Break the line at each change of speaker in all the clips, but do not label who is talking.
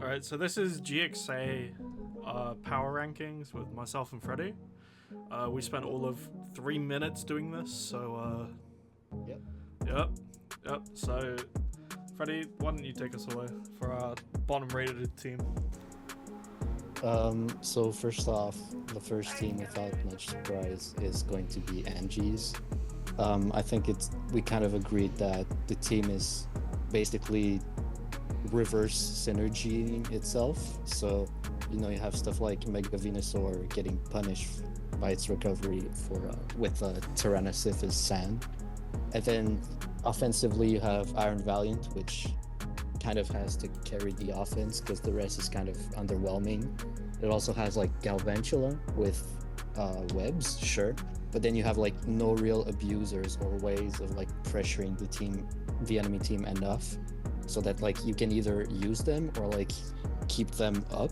Alright, so this is GXA power rankings with myself and Freddy. We spent all of 3 minutes doing this, so
Yep.
Yep. So, Freddy, why don't you take us away for our bottom rated team?
So first off, the first team without much surprise is going to be Angie's. I think we kind of agreed that the team is basically reverse synergy itself. So, you have stuff like Mega Venusaur getting punished by its recovery with Tyrannosaurus Sand. And then offensively you have Iron Valiant, which kind of has to carry the offense because the rest is kind of underwhelming. It also has like Galvantula with webs, sure, but then you have like no real abusers or ways of like pressuring the enemy team enough so that like you can either use them or like keep them up.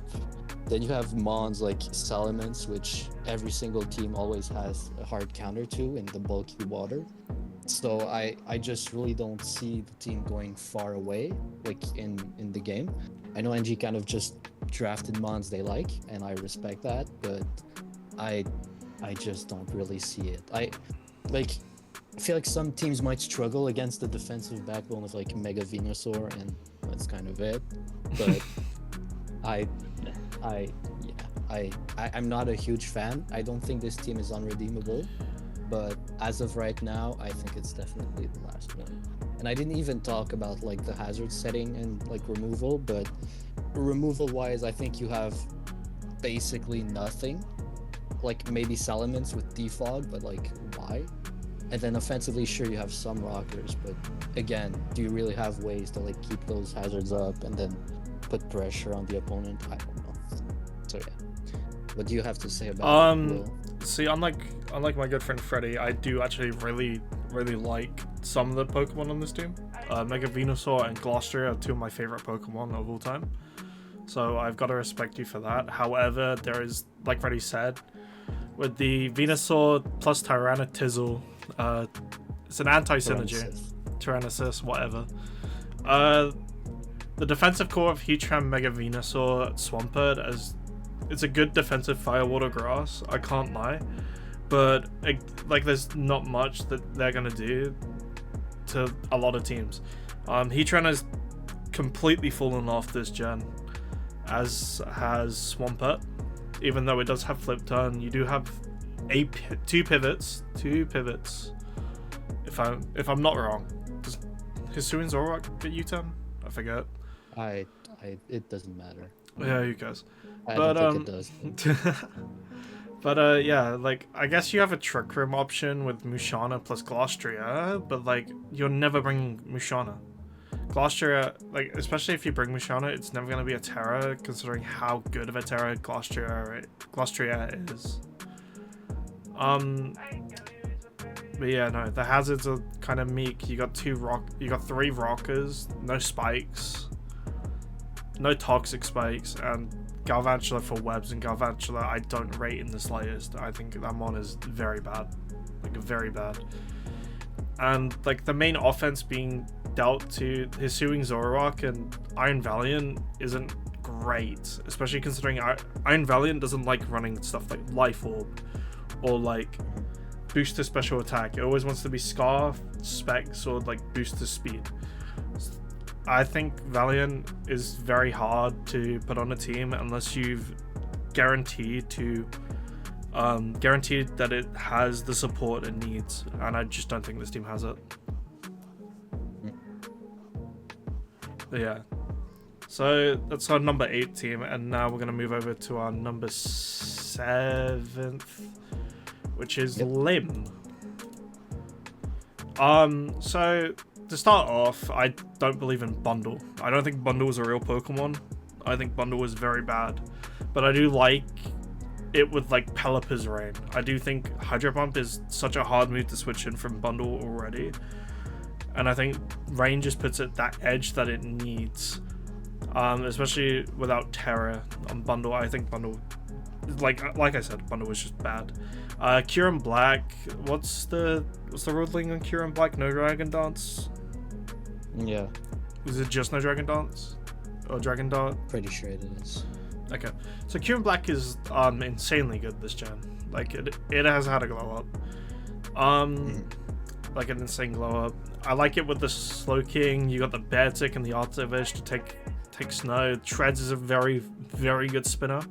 Then you have mons like Salamence, which every single team always has a hard counter to in the bulky water. So I just really don't see the team going far away, like in the game. I know NG kind of just drafted mons they like, and I respect that, but I just don't really see it. I feel like some teams might struggle against the defensive backbone of like Mega Venusaur, and that's kind of it. But I'm not a huge fan. I don't think this team is unredeemable. But as of right now, I think it's definitely the last one. And I didn't even talk about like the hazard setting and like removal, but removal wise, I think you have basically nothing. Like maybe Salamence with defog, but like why? And then offensively, sure, you have some rockers, but again, do you really have ways to like keep those hazards up and then put pressure on the opponent? I don't know. So yeah, what do you have to say about Will?
See, unlike my good friend Freddy, I do actually really like some of the Pokemon on this team. Mega Venusaur and Gloster are two of my favorite Pokemon of all time. So I've got to respect you for that. However, there is, like Freddy said, with the Venusaur plus Tyranitar, it's an anti-synergy. Tyrannosaurus, whatever. The defensive core of Heatran, Mega Venusaur, Swampert, it's a good defensive fire, water, grass, I can't lie, but like there's not much that they're gonna do to a lot of teams. Heatran has completely fallen off this gen, as has Swampert. Even though it does have flip turn, you do have two pivots. If I'm not wrong, does Hisuian Zoroark get U-turn? I forget.
It doesn't matter.
Yeah, you guys.
I don't think it does.
But yeah, like I guess you have a Trick Room option with Musharna plus Glostria, but like you're never bringing Musharna. Glostria, like especially if you bring Musharna, it's never gonna be a Terra, considering how good of a Terra Glostria is. But yeah, no, the hazards are kind of meek. You got three rockers, no spikes, no toxic spikes, and Galvantula for webs, and Galvantula I don't rate in the slightest. I think that mon is very bad, like very bad. And like the main offense being dealt to Hisuian Zoroark and Iron Valiant isn't great, especially considering Iron Valiant doesn't like running stuff like Life Orb or like boost to special attack. It always wants to be Scarf, Specs, or like boost to speed. I think Valiant is very hard to put on a team unless you've guaranteed that it has the support it needs, and I just don't think this team has it. But yeah, so that's our number 8 team, and now we're gonna move over to our number 7th, which is Lim. So to start off, I don't believe in Bundle. I don't think Bundle is a real Pokemon. I think Bundle is very bad. But I do like it with like Pelipper's Rain. I do think Hydro Pump is such a hard move to switch in from Bundle already. And I think Rain just puts it that edge that it needs. Especially without Terra on Bundle. I think Bundle, like I said, Bundle was just bad. Kyurem Black, what's the ruling on Kyurem Black? No Dragon Dance?
Yeah.
Is it just no Dragon Dance? or Dragon Dart?
Pretty sure it is.
Okay, so Kieran Black is insanely good this gen. Like it has had a glow up, like an insane glow up. I like it with the Slowking. You got the Beartic and the Artivish to take snow. Treads is a very good spinner.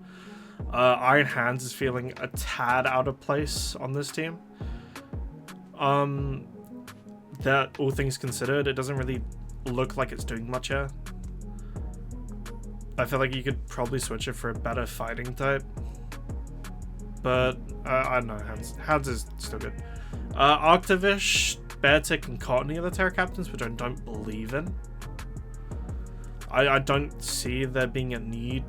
Iron Hands is feeling a tad out of place on this team. That all things considered, it doesn't really look like it's doing much here. I feel like you could probably switch it for a better fighting type. But, I don't know, Hands is still good. Arctivish, Beartic, and Cottony are the Terra Captains, which I don't believe in. I don't see there being a need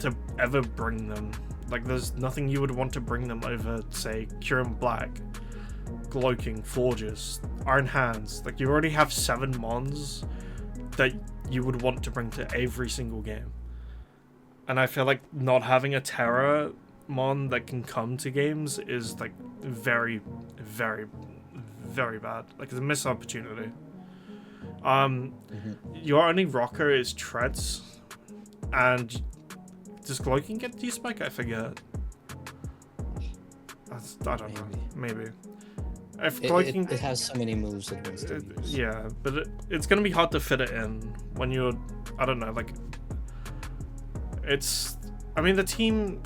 to ever bring them. Like, there's nothing you would want to bring them over, say, Kieran Black, Glowking, Forges, Iron Hands. Like, you already have 7 mons that you would want to bring to every single game. And I feel like not having a Terra mon that can come to games is like very bad. Like, it's a missed opportunity. Your only rocker is Treads, and does Glowking get T-Spike? I forget. I don't know. Maybe. If Glowking,
it has so many moves that wants to use.
Yeah, but it's gonna be hard to fit it in when you're, I don't know, like, it's, I mean, the team,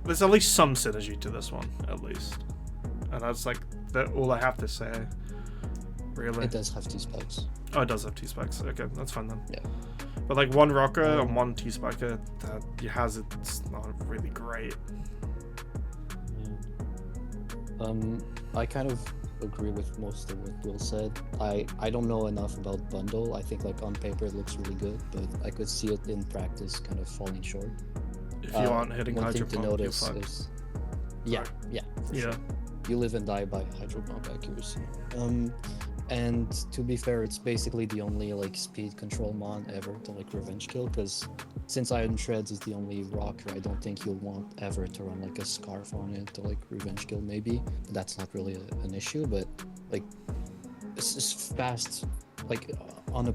there's at least some synergy to this one, at least. And that's like all I have to say, really.
It does have T-Spikes.
Oh, it does have T-Spikes. Okay, that's fine then.
Yeah.
But like one rocker and one T-Spiker that he has, it's not really great.
I kind of agree with most of what Will said. I don't know enough about Bundle. I think like on paper it looks really good, but I could see it in practice kind of falling short.
If you aren't hitting
one
Hydro
thing to
Pump,
notice
you're fucked.
is, yeah, for sure. You live and die by Hydro Pump accuracy. And to be fair, it's basically the only like speed control mon ever to like revenge kill, because since Iron Treads is the only rocker, I don't think you'll want ever to run like a Scarf on it to like revenge kill. Maybe that's not really an issue, but like it's fast. Like on a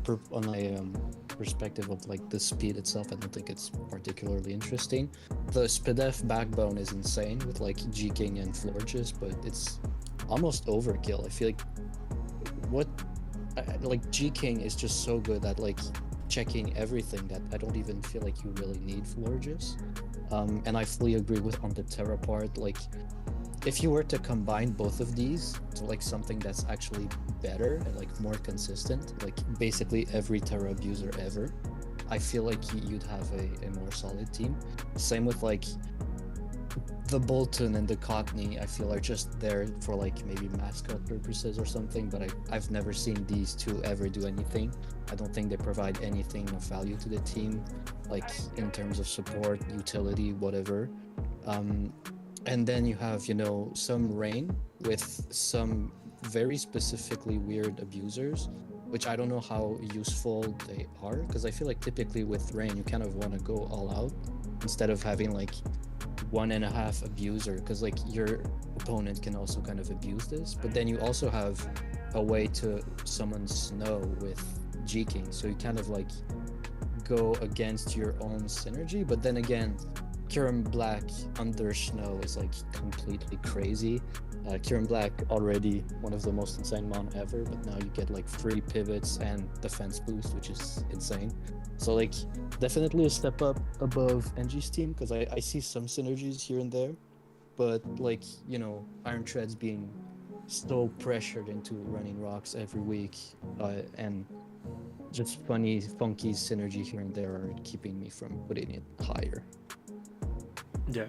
perspective of like the speed itself, I don't think it's particularly interesting. The Spadef backbone is insane with like G-King and Florges, but it's almost overkill. I feel like like G-King is just so good at like checking everything that I don't even feel like you really need Florges. And I fully agree with on the Terra part. Like, if you were to combine both of these to like something that's actually better and like more consistent, like basically every Terra abuser ever, I feel like you'd have a more solid team. Same with like the Bolton and the Cottony, I feel are just there for like maybe mascot purposes or something, but I've never seen these two ever do anything. I don't think they provide anything of value to the team, like in terms of support, utility, whatever. And then you have, you know, some Rain with some very specifically weird abusers, which I don't know how useful they are, because I feel like typically with Rain you kind of want to go all out instead of having like 1.5 abuser, because like your opponent can also kind of abuse this, but then you also have a way to summon Snow with G-King, so you kind of like go against your own synergy. But then again, Kieran Black under Snow is like completely crazy. Kieran Black already one of the most insane mon ever, but now you get like free pivots and defense boost, which is insane. So like definitely a step up above NG's team, because I see some synergies here and there, but like, you know, Iron Treads being so pressured into running rocks every week, and just funky synergy here and there are keeping me from putting it higher.
Yeah.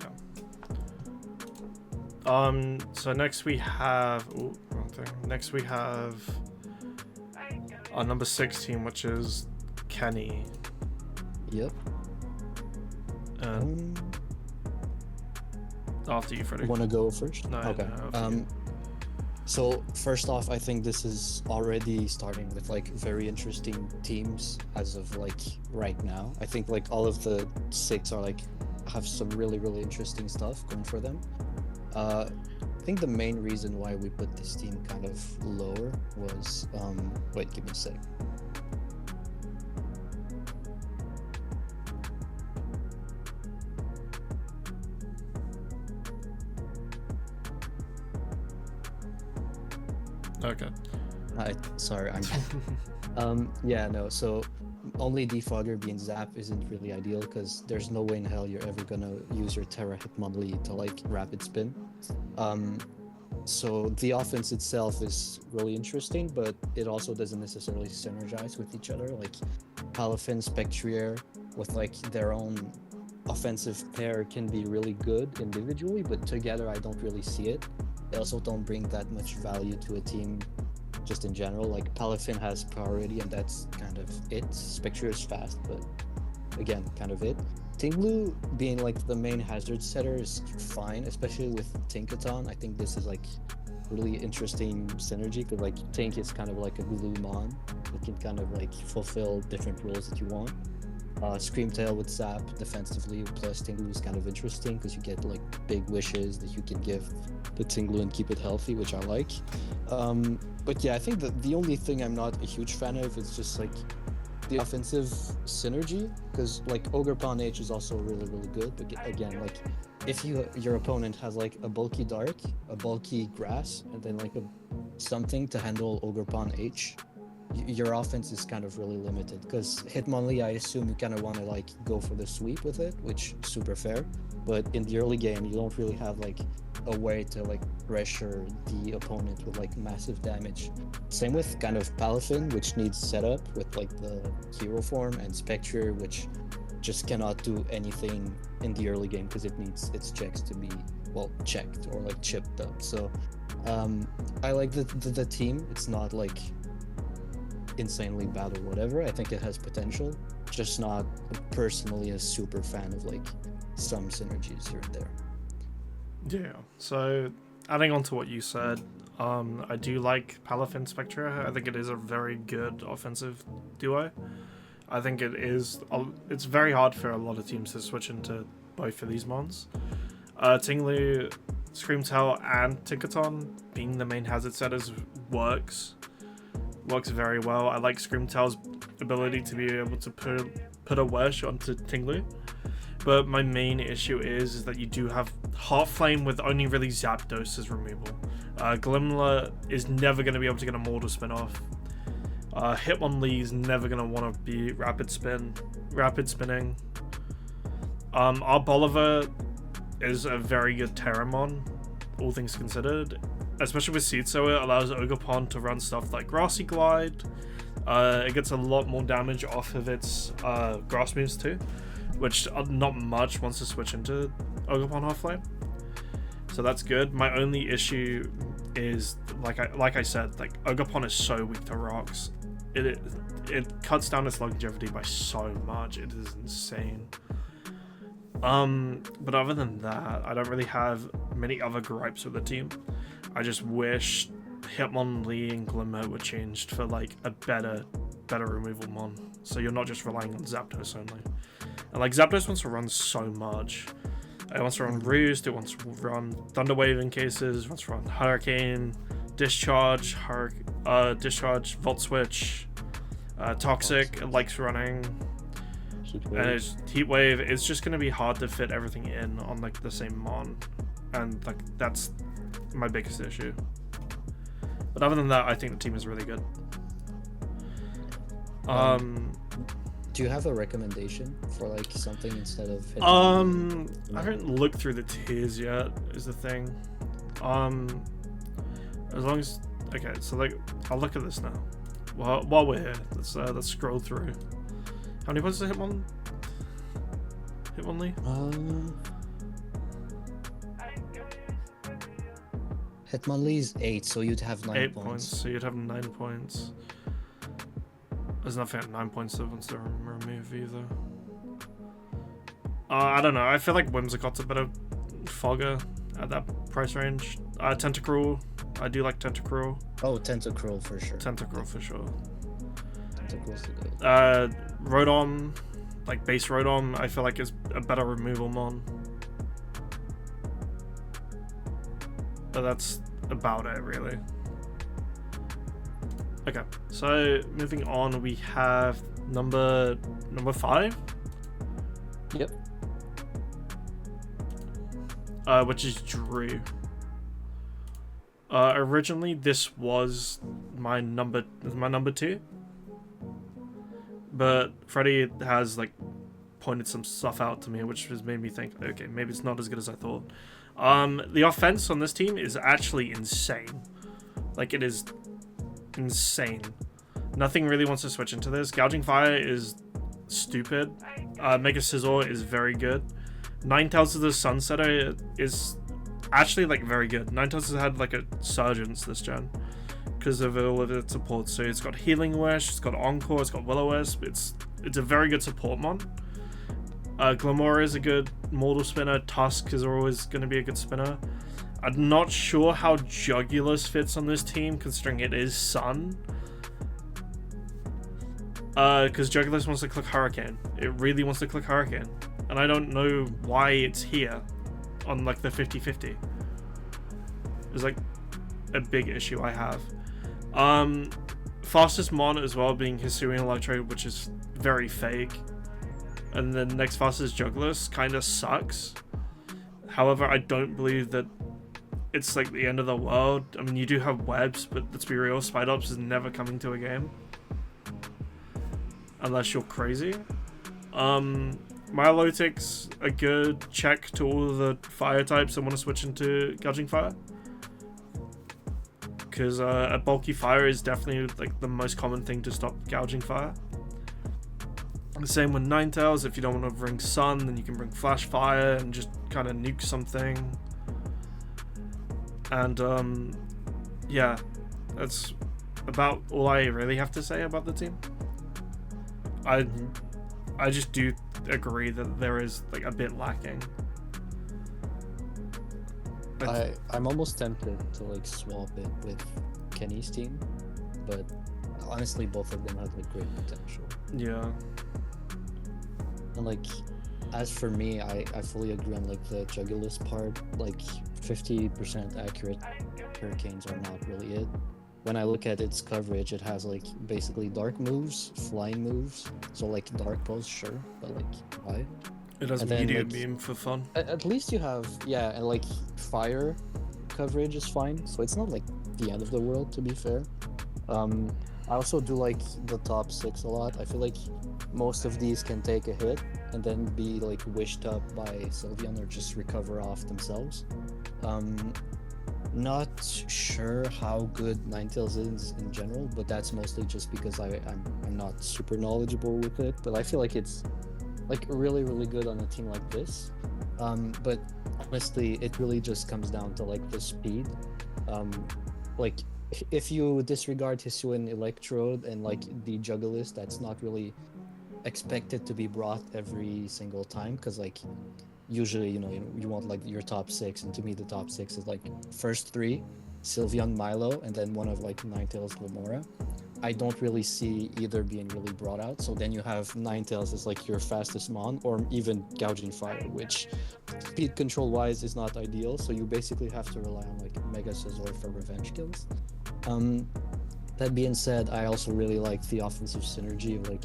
So next we have wrong thing. Next we have our number 16, which is Kenny.
Yep.
After you, Freddy.
Want to go first?
No,
okay.
No,
so first off, I think this is already starting with like very interesting teams as of like right now. I think like all of the 6 are like have some really interesting stuff going for them. I think the main reason why we put this team kind of lower was wait, give me a sec.
Okay.
Sorry, I'm yeah, no, so only Defogger being Zap isn't really ideal because there's no way in hell you're ever gonna use your Terra Hitmonlee to like rapid spin. So the offense itself is really interesting, but it also doesn't necessarily synergize with each other. Like Palafin, Spectrier with like their own offensive pair can be really good individually, but together I don't really see it. They also don't bring that much value to a team just in general. Like Palafin has priority and that's kind of it. Spectrier is fast, but again, kind of it. Tinglu being like the main hazard setter is fine, especially with Tinkaton. I think this is like really interesting synergy because like Tink is kind of like a glue mon. It can kind of like fulfill different roles that you want. Screamtail with Zap defensively plus Tinglu is kind of interesting because you get like big wishes that you can give the Tinglu and keep it healthy, which I like. But yeah, I think that the only thing I'm not a huge fan of is just like the offensive synergy, because like Ogerpon H is also really good, but again, like if your opponent has like a bulky Dark, a bulky Grass, and then like something to handle Ogerpon H, your offense is kind of really limited. Because Hitmonlee, I assume you kind of want to like go for the sweep with it, which is super fair, but in the early game you don't really have like a way to like pressure the opponent with like massive damage. Same with kind of Palafin, which needs setup with like the hero form, and Spectre, which just cannot do anything in the early game because it needs its checks to be well checked or like chipped up. So I like the team. It's not like insanely bad or whatever. I think it has potential, just not personally a super fan of like some synergies here and there.
Yeah, so adding on to what you said, I do like Palafin Spectra. I think it is a very good offensive duo. I think it's very hard for a lot of teams to switch into both of these mons. Tinglu, Screamtail, and Tinkaton being the main hazard setters works very well. I like Screamtail's ability to be able to put a Wesh onto Tinglu. But my main issue is that you do have Heart Flame with only really Zapdos as removal. Glimmer is never going to be able to get a Mortal Spin off. Hitmonlee is never going to want to be rapid spinning. Our Bolivar is a very good Terramon, all things considered. Especially with Seed Sower, it allows Ogerpon to run stuff like Grassy Glide. It gets a lot more damage off of its grass moves too, which not much wants to switch into Ogerpon Heart Flame. So that's good. My only issue is, like I said, like Ogerpon is so weak to rocks. It cuts down its longevity by so much. It is insane. But other than that, I don't really have many other gripes with the team. I just wish Hitmonlee and Glimmer were changed for like a better removal mon. So you're not just relying on Zapdos only. And like Zapdos wants to run so much. It wants to run Roost, it wants to run Thunderwave in cases, it wants to run Hurricane, Discharge, Volt Switch, Toxic, it likes running. And it's Heat Wave. It's just going to be hard to fit everything in on like the same mon. And like that's my biggest issue. But other than that, I think the team is really good.
Do you have a recommendation for like something instead of
I haven't looked through the tiers yet, is the thing. As long as okay, so like I'll look at this now. While we're here, let's scroll through. How many points does Hitmonlee?
Hitmonlee is 8, so you'd have 9
8
points.
points, so you'd have 9 points. There's nothing at 9 points that wants to remove either. I don't know. I feel like Whimsicott's a better Fogger at that price range. Tentacruel. I do like Tentacruel.
Oh, Tentacruel for sure.
Tentacruel for sure.
Tentacruel's the good.
Rodom, like base Rodom, I feel like is a better removal mon. But that's about it, really. Okay, so moving on, we have number 5.
Yep.
Which is Drew. Originally, this was my number two, but Freddie has like pointed some stuff out to me, which has made me think, okay, maybe it's not as good as I thought. The offense on this team is actually insane. Like, it is insane. Nothing really wants to switch into this. Gouging Fire is stupid. Mega Scizor is very good. Ninetales of the Sunsetter is actually like very good. Ninetales has had like a surgence this gen because of all of its support. So it's got Healing Wish, it's got Encore, it's got Will-O-Wisp. It's a very good support mon. Glimmora is a good mortal spinner. Tusk is always going to be a good spinner. I'm not sure how Jugulis fits on this team, considering it is Sun. Because Jugulis wants to click Hurricane. It really wants to click Hurricane. And I don't know why it's here on like the 50-50. It's like a big issue I have. Fastest mon as well being Hisuian Electrode, which is very fake. And then next fastest Jugulis kind of sucks. However, I don't believe that it's like the end of the world. I mean, you do have webs, but let's be real, Spidops is never coming to a game. Unless you're crazy. Milotic's a good check to all of the fire types that want to switch into Gouging Fire. Because a bulky fire is definitely like the most common thing to stop Gouging Fire. The same with Ninetales. If you don't want to bring Sun, then you can bring Flash Fire and just kind of nuke something. And yeah, that's about all I really have to say about the team. I just do agree that there is like a bit lacking.
I'm almost tempted to like swap it with Kenny's team, but honestly both of them have like great potential.
Yeah.
And like as for me, I fully agree on like the Jugulis part. Like 50% accurate Hurricanes are not really it. When I look at its coverage, it has like basically dark moves, flying moves. So like dark pulse, sure, but like why?
It has medium beam for fun.
At least you have, yeah, and like fire coverage is fine. So it's not like the end of the world, to be fair. I also do like the top 6 a lot. I feel like most of these can take a hit and then be like wished up by Sylveon or just recover off themselves. Not sure how good Ninetales is in general, but that's mostly just because I'm not super knowledgeable with it. But I feel like it's like really, really good on a team like this. But honestly, it really just comes down to like the speed. Like if you disregard Hisuian Electrode and like the Jugulis, that's not really expected to be brought every single time, because like usually you want like your top 6, and to me the top 6 is like first 3 Sylveon, Milo, and then one of like Ninetales, Glimmora. I don't really see either being really brought out, so then you have Ninetales as like your fastest mon, or even Gouging Fire, which speed control wise is not ideal, so you basically have to rely on like Mega Scizor for revenge kills. That being said, I also really like the offensive synergy of like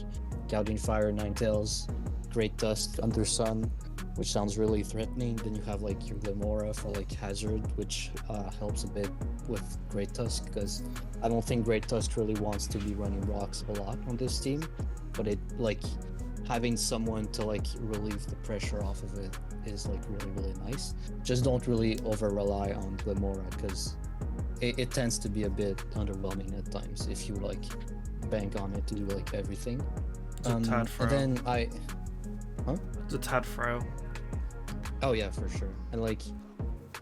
Gouging Fire, Ninetales, Great Tusk, Under Sun, which sounds really threatening. Then you have like your Glimmora for like hazard, which helps a bit with Great Tusk, because I don't think Great Tusk really wants to be running rocks a lot on this team, but it like having someone to like relieve the pressure off of it is like really, really nice. Just don't really over rely on Glimmora, because it tends to be a bit underwhelming at times if you like bank on it to do like everything.
It's a tad frail.
And then
It's a tad frail.
Oh yeah, for sure. And like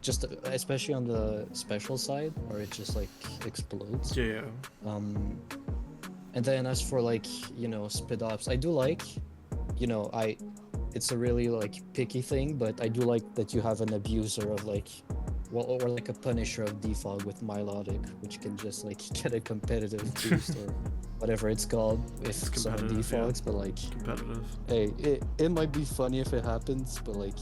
just especially on the special side, where it just like explodes.
Yeah.
And then as for like speed ups, I do like it's a really like picky thing, but I do like that you have an abuser of like or like a punisher of defog with Milotic, which can just like get a competitive boost or whatever it's called if someone defogs, but like
competitive.
Hey, it might be funny if it happens, but like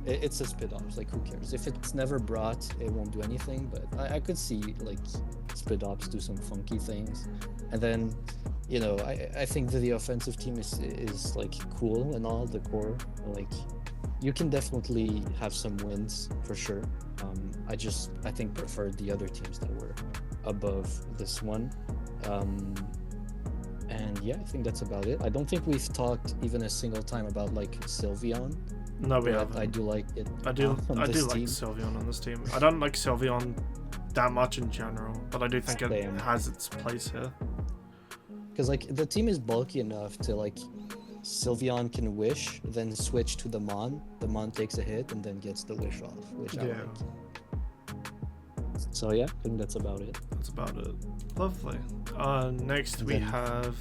it's a spit ops, like who cares? If it's never brought, it won't do anything, but I could see like spit ops do some funky things. And then I think that the offensive team is like cool and all, the core, like you can definitely have some wins for sure. I think prefer the other teams that were above this one. Um, and yeah, I think that's about it. I don't think we've talked even a single time about like Sylveon.
No, we
But
haven't.
I do like it.
I do
on this
like
team.
Sylveon on this team. I don't like Sylveon that much in general, but I do think it
Same.
has its place here.
Because like the team is bulky enough to like Sylveon can wish, then switch to the Mon. The Mon takes a hit and then gets the wish off, which I
Yeah.
like. So yeah, I think that's about it.
That's about it. Lovely. Next we
Then-
have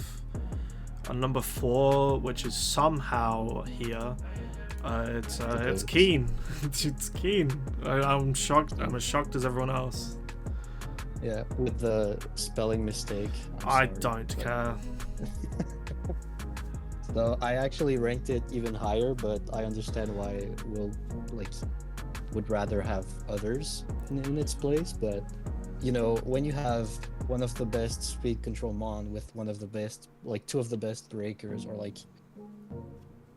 a number 4, which is somehow here. It's Keen. It's Keen. I'm shocked. I'm as shocked as everyone else.
Yeah, with the spelling mistake.
I
sorry,
don't
but-
care.
So I actually ranked it even higher, but I understand why we'll would rather have others in its place. But you know, when you have one of the best speed control Mon with one of the best, like two of the best breakers, or like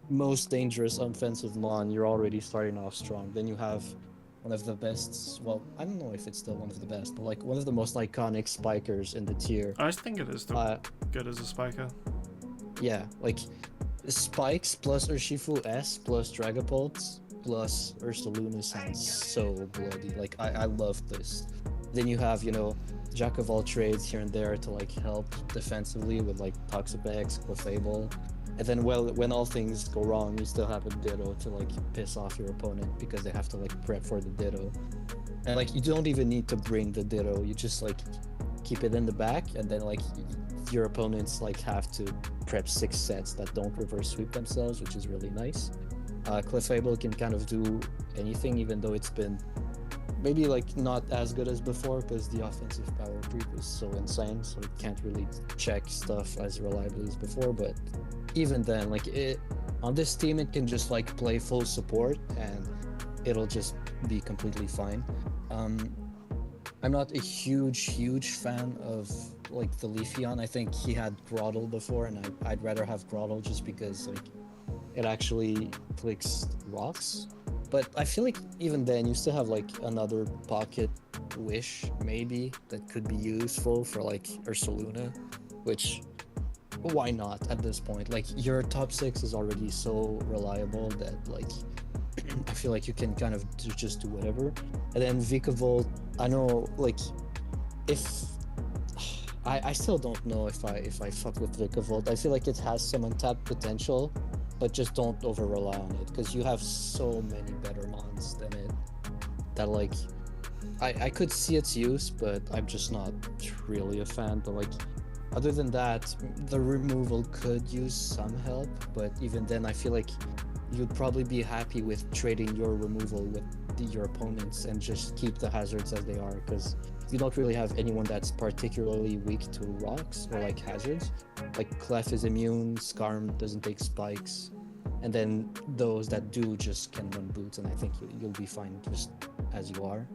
most dangerous offensive Mon, you're already starting off strong. Then you have one of the best, well, I don't know if it's still one of the best, but like one of the most iconic spikers in the tier.
I think it is still good as a spiker.
Yeah, like Spikes plus Urshifu S plus Dragapult plus Ursaluna sounds so bloody. Like I love this. Then you have, you know, Jack of all trades here and there to like help defensively with like Toxapex, Clefable. And then when all things go wrong, you still have a Ditto to like piss off your opponent because they have to like prep for the Ditto. And like you don't even need to bring the Ditto, you just like keep it in the back, and then like your opponents like have to prep 6 sets that don't reverse sweep themselves, which is really nice. Clefable can kind of do anything, even though it's been maybe like not as good as before because the offensive power creep is so insane, so it can't really check stuff as reliably as before. But even then, like it on this team, it can just like play full support and it'll just be completely fine. I'm not a huge fan of like the Leafeon. I think he had Groddle before, and I'd rather have Groddle just because like it actually clicks rocks. But I feel like even then you still have like another pocket wish maybe that could be useful for like Ursaluna, which why not at this point? Like your top 6 is already so reliable that like I feel like you can kind of just do whatever. And then Vikavolt, I know like if I still don't know if I fuck with Vikavolt. I feel like it has some untapped potential, but just don't over rely on it because you have so many better mons than it that like I could see its use, but I'm just not really a fan. But like other than that, the removal could use some help, but even then I feel like you'd probably be happy with trading your removal with your opponents and just keep the hazards as they are, because you don't really have anyone that's particularly weak to rocks or like hazards. Like Clef is immune, Skarm doesn't take spikes, and then those that do just can run boots, and I think you'll be fine just as you are.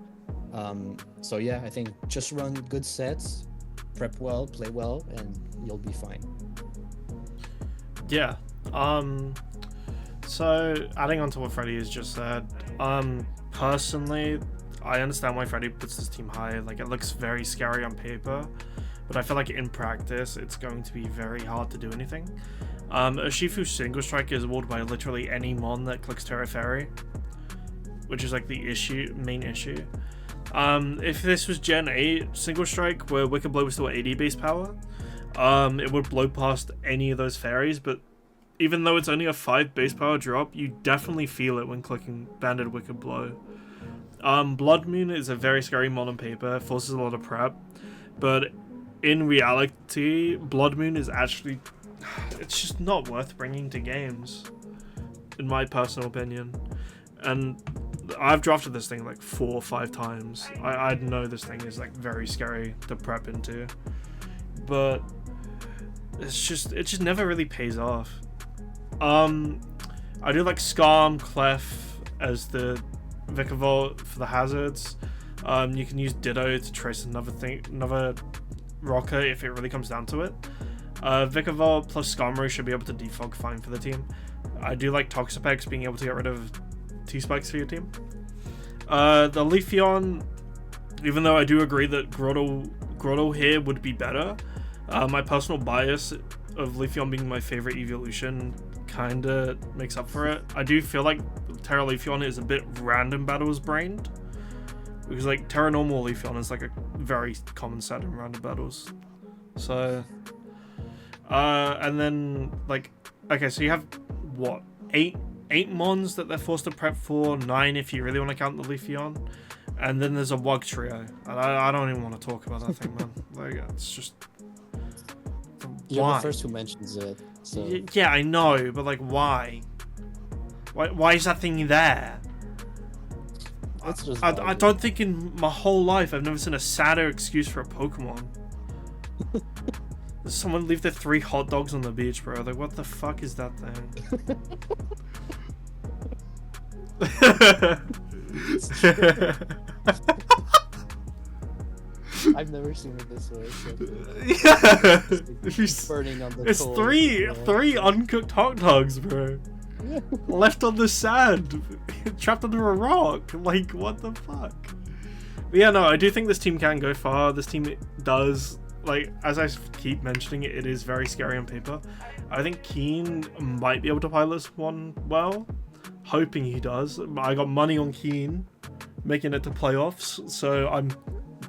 So yeah, I think just run good sets, prep well, play well, and you'll be fine.
Yeah. So adding on to what Freddie has just said, personally, I understand why Freddie puts this team high. Like, it looks very scary on paper, but I feel like in practice, it's going to be very hard to do anything. Urshifu Single Strike is walled by literally any mon that clicks Terra Fairy, which is like the main issue. If this was Gen 8 Single Strike, where Wicked Blow was still 80 base power, it would blow past any of those fairies, but even though it's only a 5 base power drop, you definitely feel it when clicking Banded Wicked Blow. Blood Moon is a very scary mon on paper, forces a lot of prep, but in reality, Blood Moon is actually, it's just not worth bringing to games, in my personal opinion. And I've drafted this thing like 4 or 5 times. I know this thing is like very scary to prep into, but it just never really pays off. I do like Skarm, Clef as the Vikavolt for the hazards. You can use Ditto to trace another rocker if it really comes down to it. Vikavolt plus Skarmory should be able to defog fine for the team. I do like Toxapex being able to get rid of 2 spikes for your team. The Leafeon, even though I do agree that Grotto here would be better, my personal bias of Leafeon being my favorite evolution kinda makes up for it. I do feel like Terra Leafeon is a bit random battles brained, because like Terra Normal Leafeon is like a very common set in random battles. So, and then like, okay, so you have what, eight mons that they're forced to prep for, 9 if you really want to count the Leafeon, and then there's a Wugtrio, and I don't even want to talk about that thing, man. Like, it's just,
You're
why?
the first who mentions it. So
Yeah, I know, but like, why? Why is that thing there?
it's just
I don't think in my whole life I've never seen a sadder excuse for a Pokemon. Someone leave their 3 hot dogs on the beach, bro. Like, what the fuck is that thing?
I've never seen it this way.
Yeah,
It's burning on the
it's
coals,
three uncooked hot dogs, bro.
Yeah.
Left on the sand, trapped under a rock. Like, what the fuck? But yeah, no, I do think this team can go far. This team does, like, as I keep mentioning it, it is very scary on paper. I think Keen might be able to pilot this one well. Hoping he does. I got money on Keen making it to playoffs, so I'm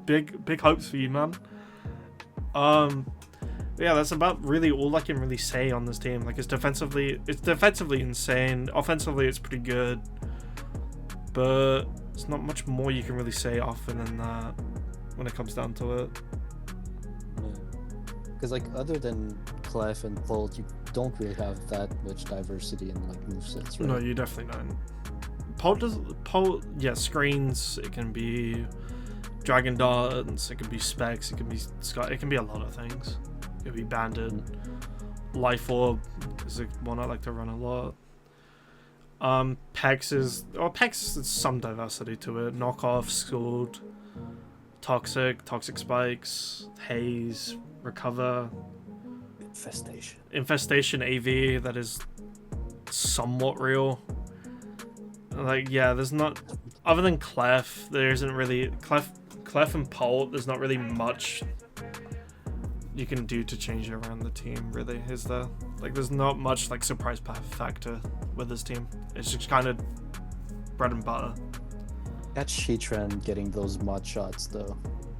big hopes for you, man. Yeah, that's about really all I can really say on this team. Like, it's defensively insane. Offensively, it's pretty good, but there's not much more you can really say often than that when it comes down to it.
Because like other than Clef and Bolt, you don't really have that much diversity in like movesets, right?
No, you definitely don't. Yeah, screens. It can be Dragon Dance. It can be Specs. It can be Sky. It can be a lot of things. It could be Banded. Life Orb is one I like to run a lot. Pex is some diversity to it. Knockoff, Schooled, Toxic Spikes, Haze, Recover, Infestation AV that is somewhat real. Like, yeah, there's not, other than Clef, there isn't really Clef and Polt, there's not really much you can do to change around the team, really, is there? Like, there's not much like surprise factor with this team. It's just kind of bread and butter.
That's Sheetran getting those mud shots though,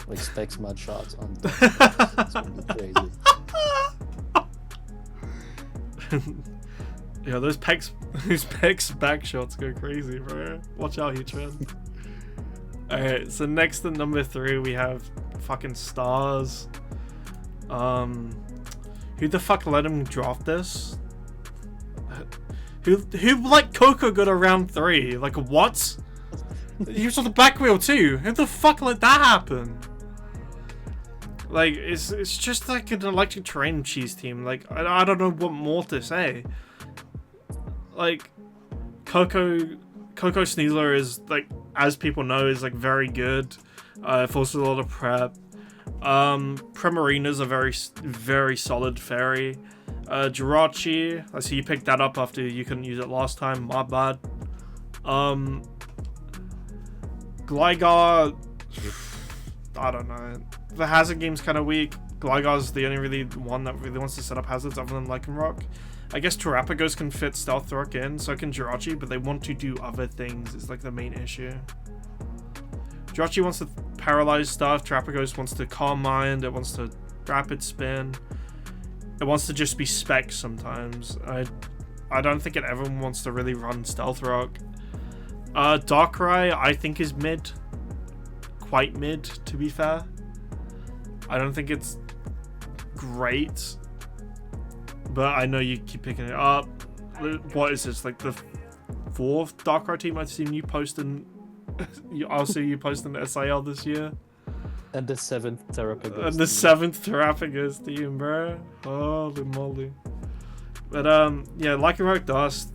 like Specs mud shots on. It's gonna be crazy.
Yeah, those Pex back shots go crazy, bro. Watch out, Heatran. Alright, so next at number 3 we have fucking Stars. Who the fuck let him draft this? Who like Coco got a round 3? Like, what? He was on the back wheel too. Who the fuck let that happen? Like, it's just like an electric terrain cheese team. Like, I don't know what more to say. Like, Coco Sneasler is, like, as people know, is like very good. Forces a lot of prep. Primarina's a very solid fairy. Jirachi, I see you picked that up after you couldn't use it last time. My bad. Gligar, I don't know. The hazard game's kind of weak. Gligar's the only really one that really wants to set up hazards other than Lycanroc. I guess Terrapagos can fit Stealth Rock in, so can Jirachi, but they want to do other things is like the main issue. Jirachi wants to paralyze stuff, Terrapagos wants to Calm Mind, it wants to Rapid Spin. It wants to just be Specs sometimes. I don't think it ever wants to really run Stealth Rock. Darkrai, I think, is mid. Quite mid, to be fair. I don't think it's great. But I know you keep picking it up. What is this? Like the 4th Darkrai team I've seen you posting. I'll see you posting SIL this year.
And the 7th Terrapagos.
And the 7th Terrapagos team, bro. Holy moly. But yeah, Lycanroc Dust.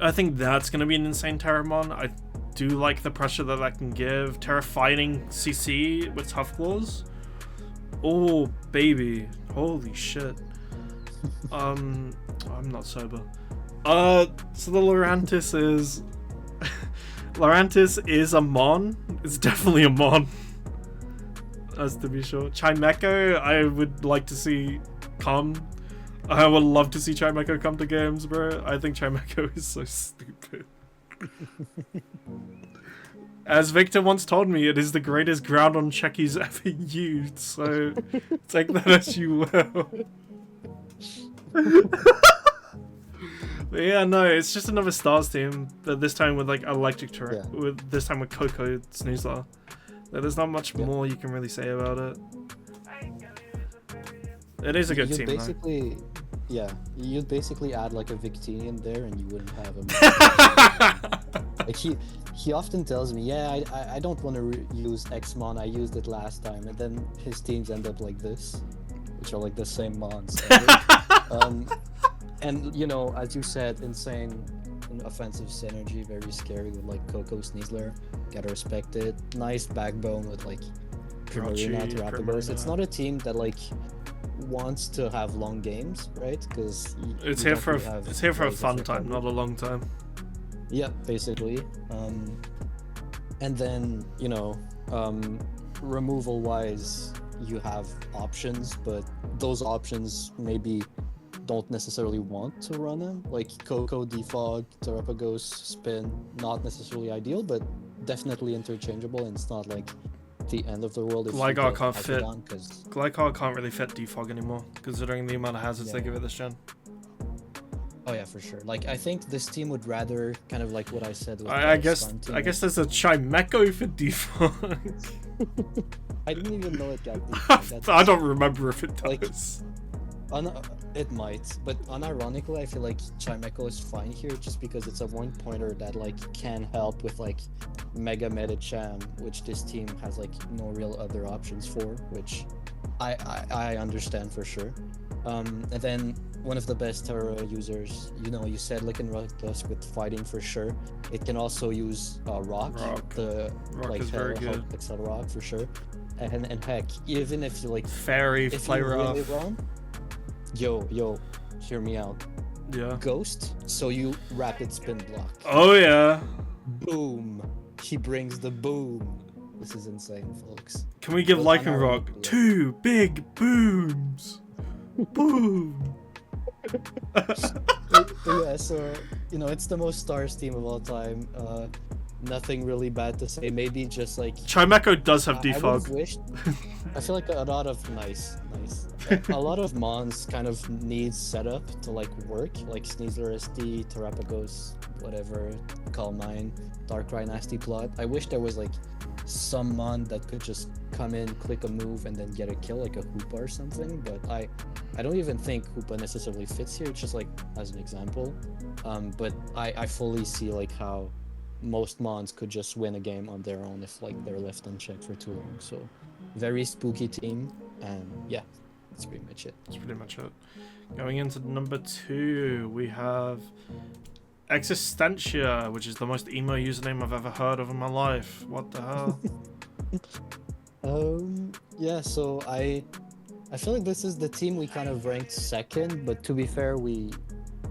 I think that's gonna be an insane Terramon. I do like the pressure that can give. Terra Fighting CC with Tough Claws. Oh baby, holy shit. I'm not sober. So the Lurantis is... Lurantis is a Mon. It's definitely a Mon. As to be sure. Chimecho, I would like to see come. I would love to see Chimecho come to games, bro. I think Chimecho is so stupid. As Victor once told me, it is the greatest ground on check he's ever used, so take that as you will. But yeah, no, it's just another Stars team, but this time with like Electric Turret, with this time with Coco Sneasler. There's not much more you can really say about it. It is a good team,
basically, though. Yeah, you'd basically add like a Victinian there and you wouldn't have him. Like he often tells me, yeah, I don't want to use X-Mon, I used it last time, and then his teams end up like this, which are like the same mons. And you know, as you said, insane offensive synergy, very scary with like Coco Sneasler, gotta respect it. Nice backbone with like Primarina, Terapagos. It's not a team that like wants to have long games, right? Because
it's here for a fun time, not a long time.
Yeah, basically. And then, you know, removal wise, you have options, but those options maybe don't necessarily want to run them. Like Coco, Defog, Terapagos, Spin, not necessarily ideal, but definitely interchangeable, and it's not like the end of the world if
Gligar can't fit. Gligar can't really fit Defog anymore, considering the amount of hazards they give it this gen.
Oh yeah, for sure. Like I think this team would rather kind of like what I said. With
I guess there's a Chimecho for Defog.
I didn't even know it got Defog.
I don't remember if it does.
Like, it might, but unironically, I feel like Chimecho is fine here just because it's a one pointer that like can help with like Mega Medicham, which this team has like no real other options for, which I understand for sure. And then one of the best Terra users, you know, you said Lycanroc with fighting for sure. It can also use Rock.
Rock is very good.
Excel Rock for sure. And heck, even if you like
Fairy, Fly Rock.
Yo, hear me out.
Yeah.
Ghost, so you rapid spin block.
Oh yeah.
Boom. He brings the boom. This is insane, folks.
Can we give Lycanroc 2 big booms? Boom.
Yeah, so you know, it's the most stars team of all time. Nothing really bad to say. Maybe just like
Chimecho does have Defog.
I feel like a lot of nice. A lot of mons kind of need setup to like work, like Sneasler SD, Terapagos, whatever, Calm Mind, Darkrai Nasty Plot. I wish there was like some mon that could just come in, click a move, and then get a kill, like a Hoopa or something. But I don't even think Hoopa necessarily fits here. It's just like as an example. But I fully see like how most mons could just win a game on their own if like they're left unchecked for too long. So very spooky team, and yeah, that's pretty much it.
That's pretty much it. Going into number 2, we have Existentia, which is the most emo username I've ever heard of in my life. What the hell?
Yeah, so I feel like this is the team we kind of ranked second, but to be fair, we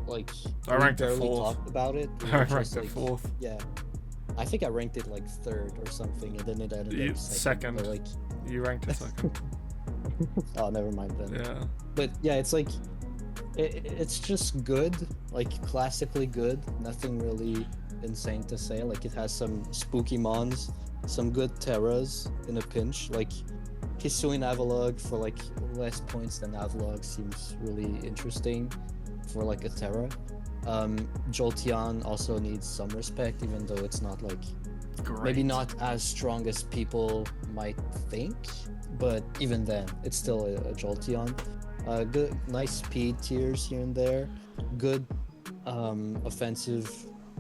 ranked it
barely
4th.
talked about it.
I ranked it 4th.
Yeah. I think I ranked it like 3rd or something, and then it ended up
second.
But, like...
You ranked it 2nd.
Oh, never mind then.
Yeah.
But yeah, it's like it's just good, like classically good. Nothing really insane to say. Like it has some spooky mons, some good terras in a pinch. Like Hisuian Avalugg for like less points than Avalugg seems really interesting for like a terra. Jolteon also needs some respect, even though it's not like maybe not as strong as people might think, but even then it's still a Jolteon. Good, nice speed tiers here and there. Good offensive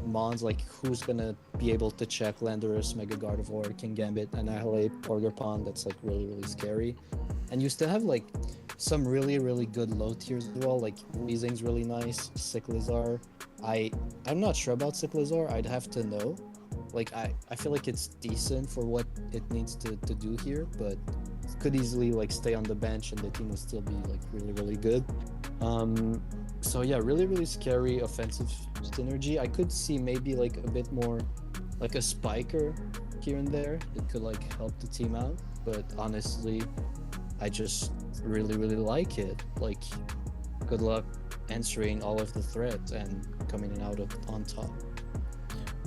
mons, like who's gonna be able to check Landorus, Mega Gardevoir, King Gambit, Annihilate, Orgerpon. That's like really scary. And you still have like some really good low tiers as well, like Weezing's really nice, Cyclizar. I'm not sure about Cyclizar, I'd have to know. Like I feel like it's decent for what it needs to do here, but could easily like stay on the bench and the team would still be like really good. So yeah, really, really scary offensive synergy. I could see maybe like a bit more, like a spiker here and there. It could like help the team out. But honestly, I just really, really like it. Like, good luck answering all of the threats and coming out on top.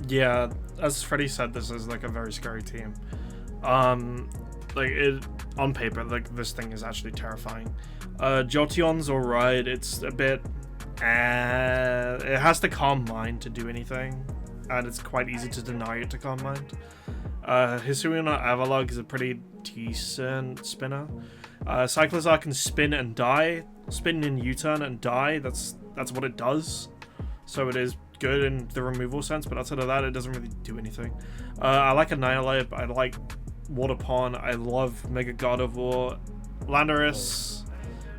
Yeah, as Freddy said, this is like a very scary team. Like it on paper, like this thing is actually terrifying. Jotion's alright. It's a bit. It has to calm mind to do anything, and it's quite easy to deny it to calm mind. Hisuian Avalog is a pretty decent spinner. Cyclizar can spin and die, spin in U-turn and die. That's what it does. So it is good in the removal sense, but outside of that, it doesn't really do anything. I like Annihilate. I like Waterpon. I love Mega God of War. Landorus,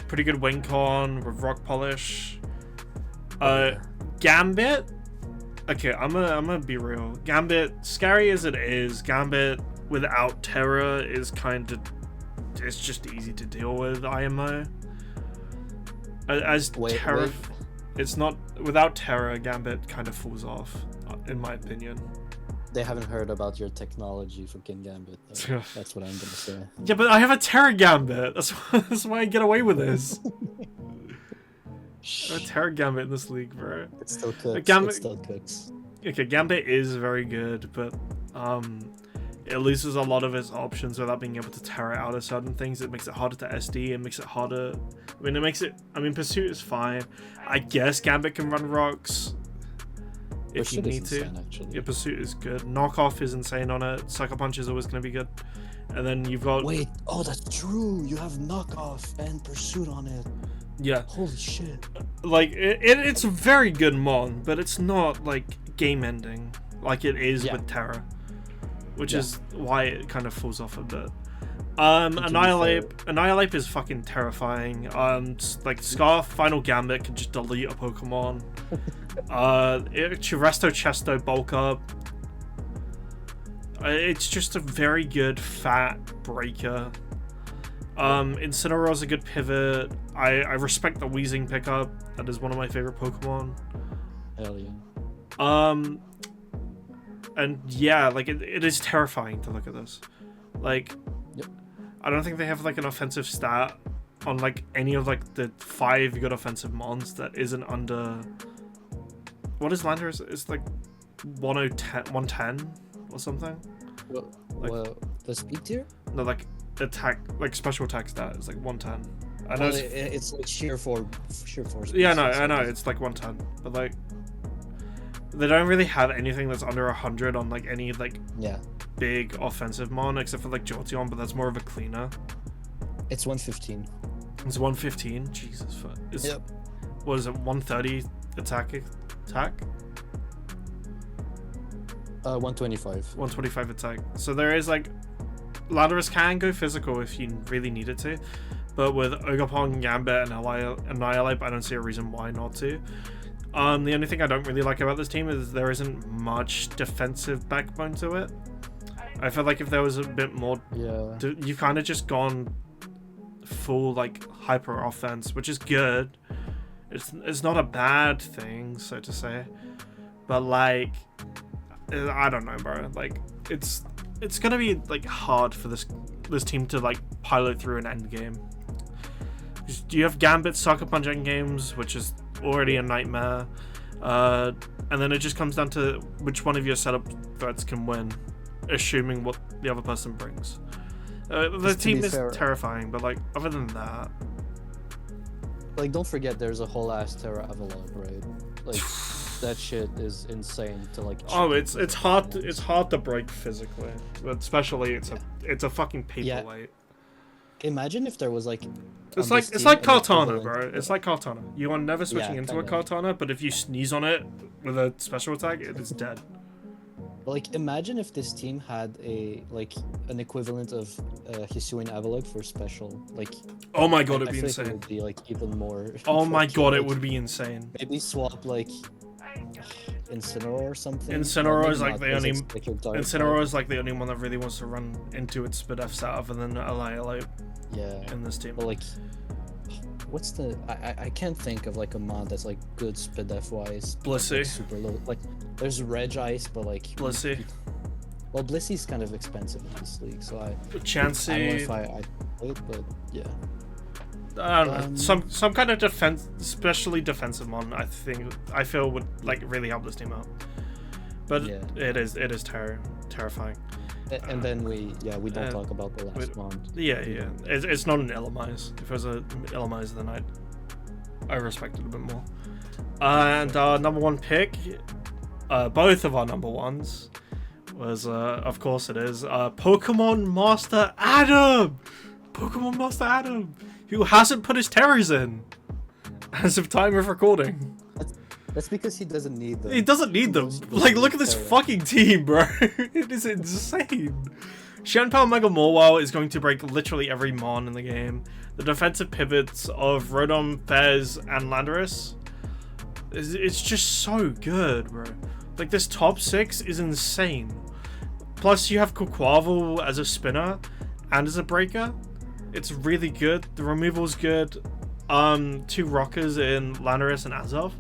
pretty good win con with Rock Polish. Gambit. Okay, I'm gonna be real. Gambit, scary as it is, Gambit without Terra is it's just easy to deal with. IMO. As Terra, it's not without Terra. Gambit kind of falls off, in my opinion.
They haven't heard about your technology for King Gambit. That's what I'm gonna say.
Yeah, but I have a Terra Gambit. That's why I get away with this. I have a Terra Gambit in this league, bro.
It still cooks.
Gambit,
it still cooks.
Okay, Gambit is very good, but it loses a lot of its options without being able to Terra out of certain things. It makes it harder to SD. It makes it harder. I mean, Pursuit is fine. I guess Gambit can run rocks if you need to. Yeah, Pursuit is good. Knockoff is insane on it. Sucker Punch is always going to be good. And then you've got...
Wait, oh, that's true. You have Knockoff and Pursuit on it.
Yeah.
Holy shit.
Like, it's a very good mon, but it's not, like, game-ending like it is with Terra. Which is why it kind of falls off a bit. Annihilate is fucking terrifying. Like Scarf, Final Gambit can just delete a Pokemon. Resto Chesto bulk up. It's just a very good fat breaker. Incineroar is a good pivot. I respect the Weezing pickup. That is one of my favorite Pokemon.
Hell yeah.
And yeah, like it is terrifying to look at this. Like, I don't think they have like an offensive stat on like any of like the 5 good offensive mons that isn't under. What is Landorus? It's like 110 or something.
Well, the speed tier?
No, like attack, like special attack stat is like 110. I know
it's like sheer force.
Yeah, no, I know it's like 110, but like. They don't really have anything that's under 100 on like any like big offensive mon except for like Jolteon, but that's more of a cleaner.
It's 115.
It's 115. Jesus fuck. What is it? 130 attack?
125.
125 attack. So there is like Landorus can go physical if you really needed to, but with Ogerpon, Gambit, and Annihilate, I don't see a reason why not to. The only thing I don't really like about this team is there isn't much defensive backbone to it. I feel like if there was a bit more, you've kind of just gone full like hyper offense, which is good. It's not a bad thing, so to say, but like I don't know, bro. Like it's gonna be like hard for this team to like pilot through an end game. You have Gambit, Sucker Punch end games, which is already a nightmare, and then it just comes down to which one of your setup threats can win, assuming what the other person brings. The team is terrifying, but like other than that,
like don't forget there's a whole ass Terra Avalon, right? Like that shit is insane to like.
Oh, it's hard to break physically, but especially it's a fucking paperweight.
Imagine if there was like.
It's like Kartana, bro. It's like Kartana. You are never switching into a Kartana, but if you sneeze on it with a special attack, it is dead.
Like, imagine if this team had an equivalent of Hisuian Avalok for special. Like,
oh my god, it'd be insane.
It would be like even more.
Oh my god, it would be insane.
Maybe swap like Incineroar or something.
Incineroar is like the only. Incineroar is like the only one that really wants to run into its Spidef set other than Annihilate.
Yeah.
In this team.
But like, what's the I can't think of like a mod that's like good speed def wise.
Blissey.
Like, super low. Like there's Reg Ice, but like
Blissey.
well, Blissy's kind of expensive in this league, so I don't know
Chansey.
if I play it, but yeah.
I don't know. Some kind of defense, especially defensive mon. I feel would like really help this team out. But
Yeah.
it is terrifying.
And then we don't talk about the last mod.
Yeah. It's not an Illumise. If it was an Illumise, then I respect it a bit more. And our number one pick, both of our number ones, was of course it is Pokemon Master Adam. Pokemon Master Adam, who hasn't put his terrors in as of time of recording.
That's because he doesn't need them.
He doesn't need them. Like, look at this fucking team, bro. It is insane. Shenpao Mega Mawile is going to break literally every mon in the game. The defensive pivots of Rodon, Fez, and Landorus, it's just so good, bro. Like, this top 6 is insane. Plus, you have Quaquaval as a spinner and as a breaker. It's really good. The removal's good. 2 rockers in Landorus and Azov.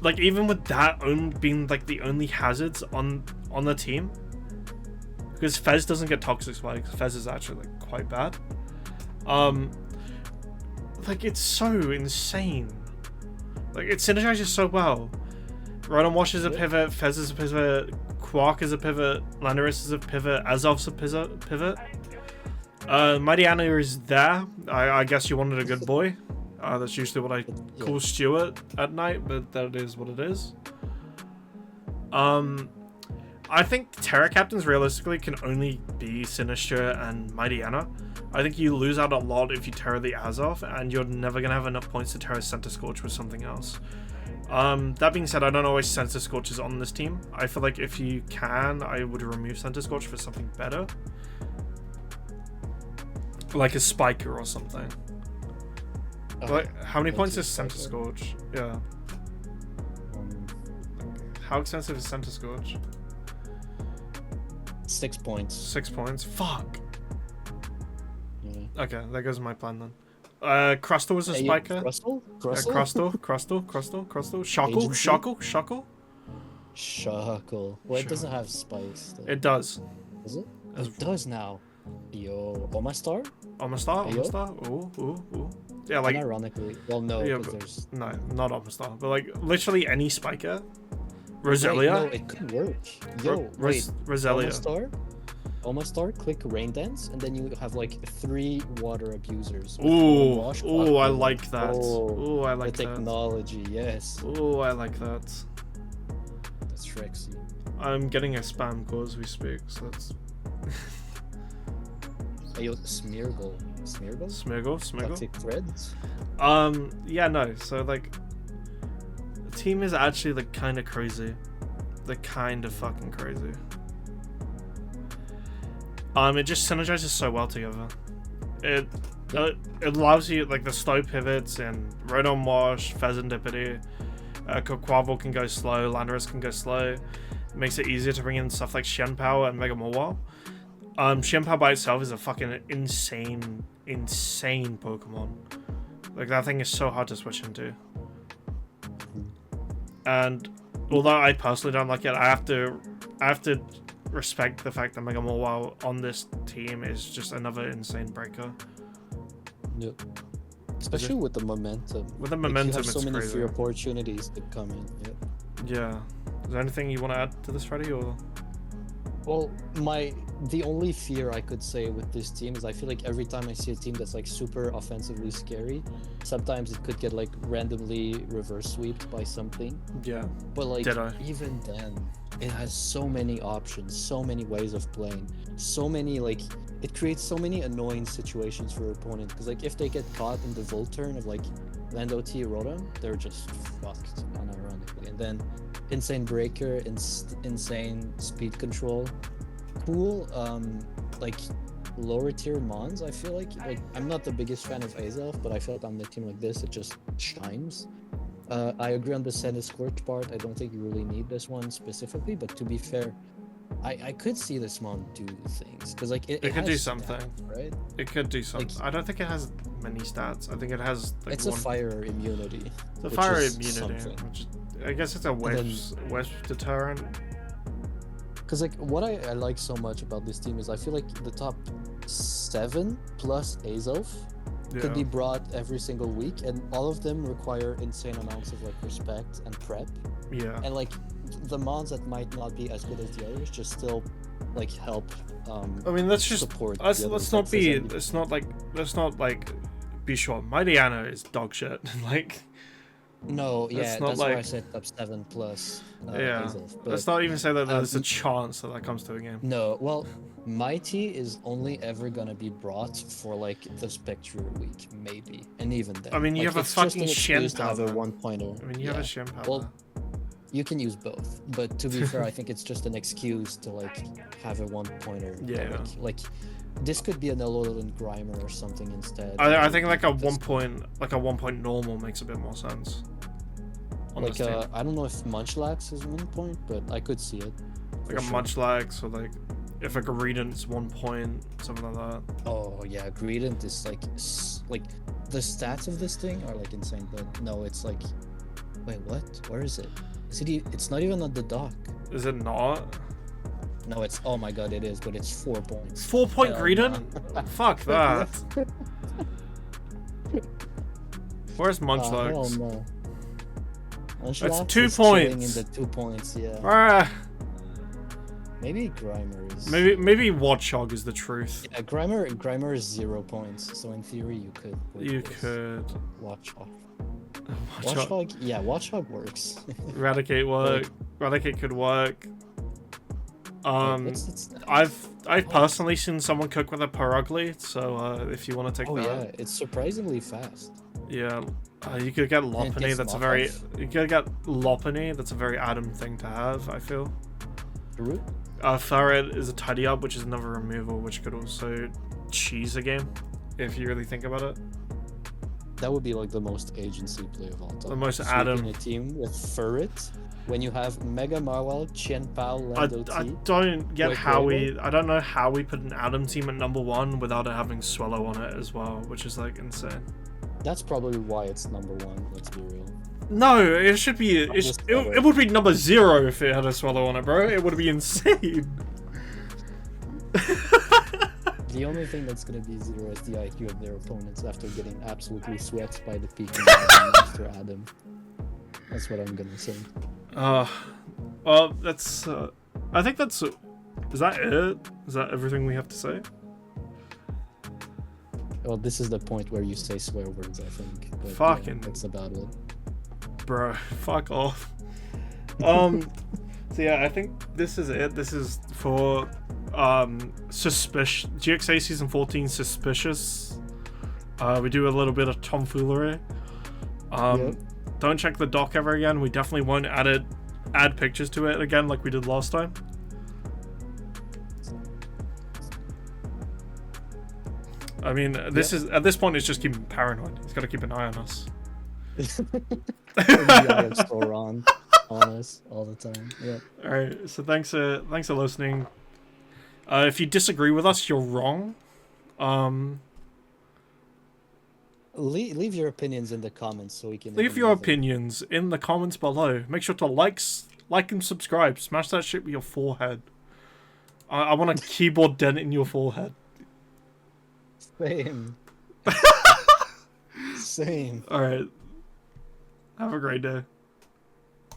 Like, even with that being like the only hazards on the team, because Fez doesn't get toxic spikes. Fez is actually like quite bad. Like, it's so insane. Like, it synergizes so well. Rodon Wash is a pivot, Fez is a pivot, Quark is a pivot, Landorus is a pivot, Azov's a pivot. Mighty Anna is there. I guess you wanted a good boy. That's usually what I call Stuart at night, but that is what it is. I think Terra Captains realistically can only be Sinister and Mighty Anna. I think you lose out a lot if you Terra the Azov, and you're never going to have enough points to Terra Center Scorch with something else. That being said, I don't always Center Scorch is on this team. I feel like if you can, I would remove Center Scorch for something better. Like a Spiker or something. Like, how many points is Center Scorch? Yeah. How expensive is Center Scorch?
6 points.
6 points? Fuck.
Yeah.
Okay, there goes my plan then. Crustle was a spiker.
Crustle?
Crustle. Shackle.
Shackle. Well, it doesn't have spikes. Though.
It does.
Does it? It does now. Yo, Omastar?
Omastar? Ooh. Yeah, like...
Ironically. Well, no,
yeah,
there's...
No, not Omastar. But, like, literally any spiker. Roselia?
Wait, no, it could work. Yo, wait.
Roselia.
Omastar, click Rain Dance, and then you have, like, 3 water abusers.
Ooh, I like that. Ooh, I like
the
that.
technology, yes.
Ooh, I like that.
That's Shrexy.
I'm getting a spam call as we speak, so that's...
Yo, Smeargle. Toxic Threads?
Yeah, no, so, like... The team is actually, like, kind of crazy. They're kind of fucking crazy. It just synergizes so well together. It allows you, like, the slow pivots and Rodon Wash, Pheasantipity, Quaquaval can go slow, Landorus can go slow. It makes it easier to bring in stuff like Shenpao and Mega Mawile. Shenpao by itself is a fucking insane Pokemon. Like, that thing is so hard to switch into. And although I personally don't like it, I have to respect the fact that Mega Mawile on this team is just another insane breaker.
Yep. Especially with the momentum.
With the momentum,
you have so many
crazy.
free opportunities to come in. Yep.
Yeah. Is there anything you want to add to this, Freddy, or?
Well, the only fear I could say with this team is I feel like every time I see a team that's like super offensively scary, sometimes it could get like randomly reverse sweeped by something.
Yeah.
But like
Ditto.
even then, it has so many options, so many ways of playing, so many like it creates so many annoying situations for your opponent. Because like if they get caught in the Volt turn of like Lando T Rodon, they're just fucked unironically. And then insane breaker, insane speed control. Cool, like lower tier mons. I feel like I'm not the biggest fan of Azov, but I feel like on the team like this, it just shines. I agree on the Center Scorch part. I don't think you really need this one specifically, but to be fair, I could see this mon do things because like it
It could do
has
something.
stats, right?
It could do something.
Like-
I don't think it has many stats. I think it has like
It's
one.
a fire immunity.
The
which
fire
is
immunity,
something.
which I guess it's a wisp deterrent.
Because like what I like so much about this team is I feel like the top 7 plus Azov
Yeah.
could be brought every single week, and all of them require insane amounts of like respect and prep.
Yeah.
And like the mons that might not be as good as the others just still like help.
I mean, let's just
support.
let's
the
let's
other
not be
sexes
let's not like be sure. Mighty Anna is dog shit. Like
no, yeah,
That's not
that's why I
like-
said top 7 plus.
yeah.
Azov, but
Let's not even say that there's a
um,
chance that comes to a game.
no, well, Mighty is only ever gonna be brought for like the Spectre week, maybe, and even then.
I mean, you
like,
have a
it's just
fucking
an excuse to have a
Shen Powder.
1-pointer.
I mean, you have a Shen Powder.
Well, you can use both, but to be fair, I think it's just an excuse to like have a 1-pointer.
Yeah.
Like this could be an Alolan Grimer or something instead.
I think like a
Just-
1 point normal makes a bit more sense. On
Like
this team.
I don't know if Munchlax is 1 point, but I could see it.
Like
for
a
sure.
Munchlax, or like if a Greedent's 1 point, something like that.
Oh yeah, Greedent is like like the stats of this thing are like insane, but no, it's like wait, what? Where is it? Is it? It's not even on the dock.
Is it not?
No, it's oh my god, it is, but it's 4 points.
4 point
Hell
Greedent? Fuck that. Where's
Hell
Munchlax?
no.
That's
Munchlax
2
is chilling
points.
In the 2 points, yeah.
Ah,
Maybe Grimer is.
maybe Watchog is the truth.
Yeah, Grimer is 0 points, so in theory you could. work
You
with
could.
Watchog.
Watchog.
Watchog, yeah, Watchog works.
Eradicate work. Eradicate could work.
What's its stats?
I've personally seen someone cook with a Perugly, so if you want to take
Oh
that,
yeah, it's surprisingly fast.
yeah, you could get Lopunny.
gets
That's a
knockback.
very you could get Lopunny. That's a very Adam thing to have. I feel.
True.
Ferret is a tidy up, which is another removal, which could also cheese a game, if you really think about it.
That would be like the most agency play of all time.
The most
Sweeping
Adam.
a team with Furret when you have Mega Marwell, Chen Pao, Lando
I
T.
don't get
Wait,
how
wait,
I don't know how we put an Adam team at number 1 without it having Swallow on it as well, which is like insane.
That's probably why it's number 1. Let's be real.
No, it should be.
just
It would be number 0 if it had a Swallow on it, bro. It would be insane.
The only thing that's gonna be 0 is the IQ of their opponents after getting absolutely swept by the peak Monster Adam. That's what I'm gonna say.
Well, that's. I think that's. Is that it? Is that everything we have to say?
Well, this is the point where you say swear words, I think. But,
Fucking-
yeah, that's about it.
Bro, fuck off. So yeah, I think this is it. This is for GXA season 14 Suspicious. We do a little bit of tomfoolery.
Yep.
Don't check the doc ever again. We definitely won't add pictures to it again like we did last time. I mean, this is at this point it's just keeping paranoid. He's got to keep an eye on us.
The eye store on us all the time. Yeah.
All right, so thanks for listening. If you disagree with us, you're wrong.
Leave your opinions in the comments so we can.
Leave
even
your
know them.
opinions in the comments below. Make sure to like and subscribe. Smash that shit with your forehead. I want a keyboard dent in your forehead.
Same. Same.
All right. Have a great day.